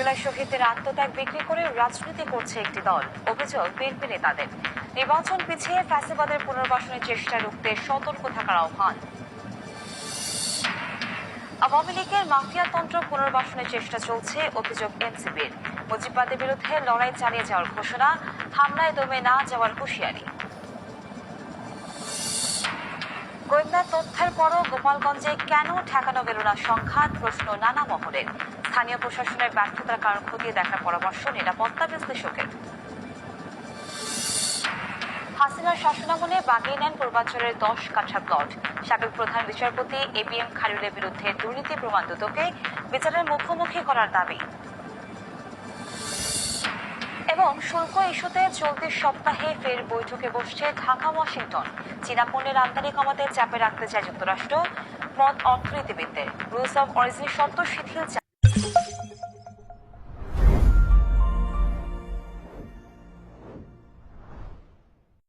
জুলাই শহীদদের আত্মত্যাগ বিক্রি করে রাজনীতি করছে একটি দল, অভিযোগ বিএনপি নেতাদের। নির্বাচন পিছিয়ে ফ্যাসিবাদের পুনর্বাসনের চেষ্টা রুখতে সতর্ক থাকার আহ্বান। আওয়ামী লীগের মাফিয়াতন্ত্র পুনর্বাসনের চেষ্টা চলছে, অভিযোগ এনসিপির। মুজিববাদের বিরুদ্ধে লড়াই চালিয়ে যাওয়ার ঘোষণা, হামলায় দমে না যাওয়ার হুঁশিয়ারি। গোয়েন্দা তথ্যের পরও গোপালগঞ্জে কেন ঠেকানো গেল না সংঘাত, প্রশ্ন নানা মহলের। স্থানীয় প্রশাসনের ব্যর্থতার কারণ খতিয়ে দেখার পরামর্শ নিরাপত্তা বিশ্লেষকের। হাসিনার শাসনামলে বাগিয়ে নেন পূর্বাঞ্চলের 10 কাঠা প্লট। সাবেক প্রধান বিচারপতি ABM খালিলের বিরুদ্ধে দুর্নীতি প্রমাণ দুদকে বিচারের মুখোমুখি করার দাবি। এবং শুল্ক ইস্যুতে চলতি সপ্তাহে ফের বৈঠকে বসছে ঢাকা ওয়াশিংটন। চীনা পণ্যের আমদানি কমাতে চাপে রাখতে চায় যুক্তরাষ্ট্র, মত অর্থনীতিবিদদের। রুলস অব অরিজিন শর্ত শিথিল